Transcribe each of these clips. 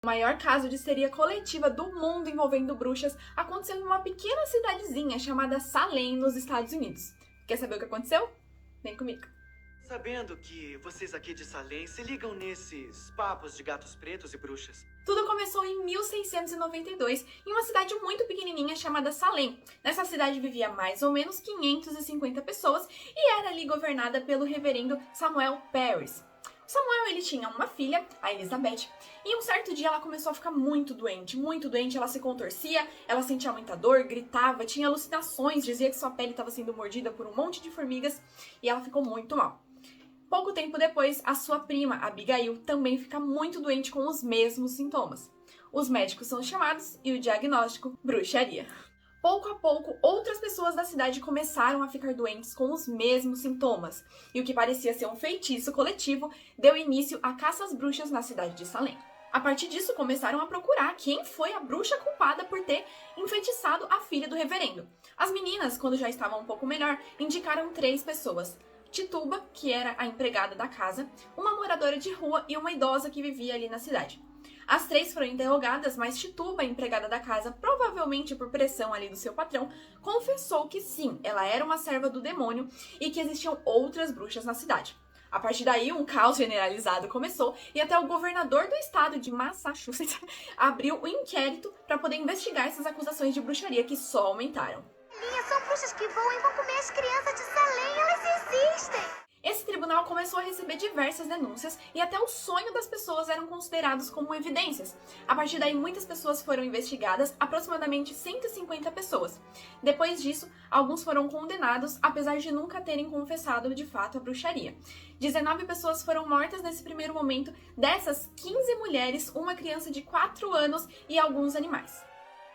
O maior caso de histeria coletiva do mundo envolvendo bruxas aconteceu em uma pequena cidadezinha chamada Salem, nos Estados Unidos. Quer saber o que aconteceu? Vem comigo. Sabendo que vocês aqui de Salem se ligam nesses papos de gatos pretos e bruxas. Tudo começou em 1692, em uma cidade muito pequenininha chamada Salem. Nessa cidade vivia mais ou menos 550 pessoas e era ali governada pelo reverendo Samuel Parris. Samuel, ele tinha uma filha, a Elizabeth, e um certo dia ela começou a ficar muito doente, ela se contorcia, ela sentia muita dor, gritava, tinha alucinações, dizia que sua pele estava sendo mordida por um monte de formigas e ela ficou muito mal. Pouco tempo depois, a sua prima, Abigail, também fica muito doente com os mesmos sintomas. Os médicos são chamados e o diagnóstico, bruxaria. Pouco a pouco, outras pessoas da cidade começaram a ficar doentes com os mesmos sintomas, e o que parecia ser um feitiço coletivo deu início a caças às bruxas na cidade de Salem. A partir disso, começaram a procurar quem foi a bruxa culpada por ter enfeitiçado a filha do reverendo. As meninas, quando já estavam um pouco melhor, indicaram 3 pessoas. Tituba, que era a empregada da casa, uma moradora de rua e uma idosa que vivia ali na cidade. As 3 foram interrogadas, mas Tituba, a empregada da casa, provavelmente por pressão ali do seu patrão, confessou que sim, ela era uma serva do demônio e que existiam outras bruxas na cidade. A partir daí, um caos generalizado começou e até o governador do estado de Massachusetts abriu um inquérito para poder investigar essas acusações de bruxaria que só aumentaram. São bruxas que voam e vão comer as crianças de Salem, elas existem! Esse tribunal começou a receber diversas denúncias e até o sonho das pessoas eram considerados como evidências. A partir daí, muitas pessoas foram investigadas, aproximadamente 150 pessoas. Depois disso, alguns foram condenados, apesar de nunca terem confessado de fato a bruxaria. 19 pessoas foram mortas nesse primeiro momento, dessas 15 mulheres, uma criança de 4 anos e alguns animais.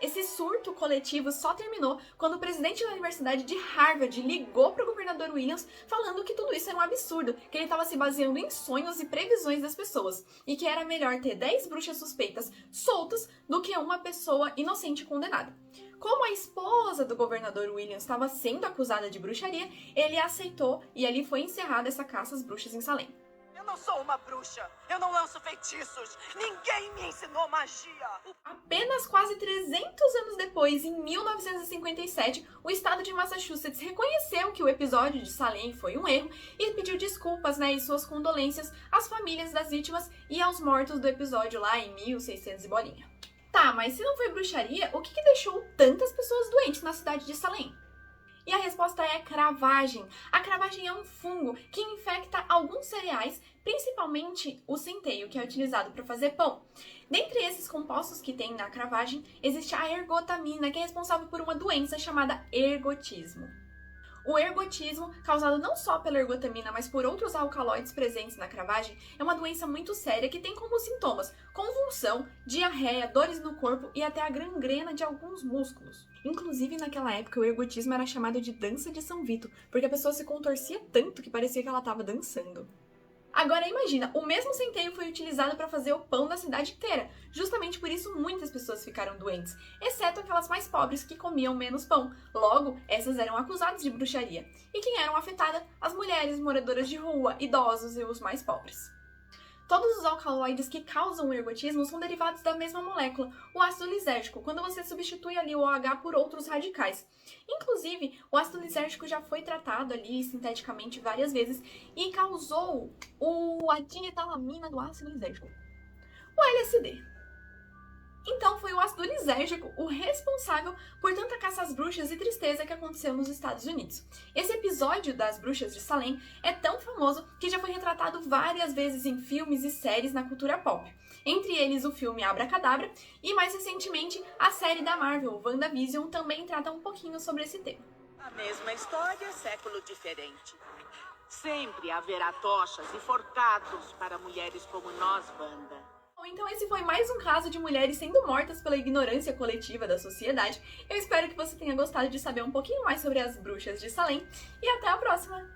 Esse surto coletivo só terminou quando o presidente da Universidade de Harvard ligou para o governador Williams falando que tudo isso era um absurdo, que ele estava se baseando em sonhos e previsões das pessoas, e que era melhor ter 10 bruxas suspeitas soltas do que uma pessoa inocente condenada. Como a esposa do governador Williams estava sendo acusada de bruxaria, ele aceitou e ali foi encerrada essa caça às bruxas em Salem. Eu não sou uma bruxa, eu não lanço feitiços, ninguém me ensinou magia. Apenas quase 300 anos depois, em 1957, o estado de Massachusetts reconheceu que o episódio de Salem foi um erro e pediu desculpas, e suas condolências às famílias das vítimas e aos mortos do episódio lá em 1600 e bolinha. Tá, mas se não foi bruxaria, o que deixou tantas pessoas doentes na cidade de Salem? E a resposta é cravagem. A cravagem é um fungo que infecta alguns cereais, principalmente o centeio, que é utilizado para fazer pão. Dentre esses compostos que tem na cravagem, existe a ergotamina, que é responsável por uma doença chamada ergotismo. O ergotismo, causado não só pela ergotamina, mas por outros alcaloides presentes na cravagem, é uma doença muito séria que tem como sintomas convulsão, diarreia, dores no corpo e até a gangrena de alguns músculos. Inclusive, naquela época, o ergotismo era chamado de dança de São Vito, porque a pessoa se contorcia tanto que parecia que ela estava dançando. Agora imagina, o mesmo centeio foi utilizado para fazer o pão da cidade inteira. Justamente por isso muitas pessoas ficaram doentes, exceto aquelas mais pobres que comiam menos pão. Logo, essas eram acusadas de bruxaria. E quem eram afetadas? As mulheres, moradoras de rua, idosos e os mais pobres. Todos os alcaloides que causam o ergotismo são derivados da mesma molécula, o ácido lisérgico, quando você substitui ali o OH por outros radicais. Inclusive, o ácido lisérgico já foi tratado ali sinteticamente várias vezes e causou a dietalamina do ácido lisérgico, o LSD. Então foi o ácido lisérgico o responsável por tanta caça às bruxas e tristeza que aconteceu nos Estados Unidos. Esse episódio das bruxas de Salem é tão famoso que já foi retratado várias vezes em filmes e séries na cultura pop. Entre eles o filme Abracadabra e, mais recentemente, a série da Marvel, WandaVision, também trata um pouquinho sobre esse tema. A mesma história, século diferente. Sempre haverá tochas e forcados para mulheres como nós, Wanda. Então esse foi mais um caso de mulheres sendo mortas pela ignorância coletiva da sociedade. Eu espero que você tenha gostado de saber um pouquinho mais sobre as bruxas de Salem e até a próxima!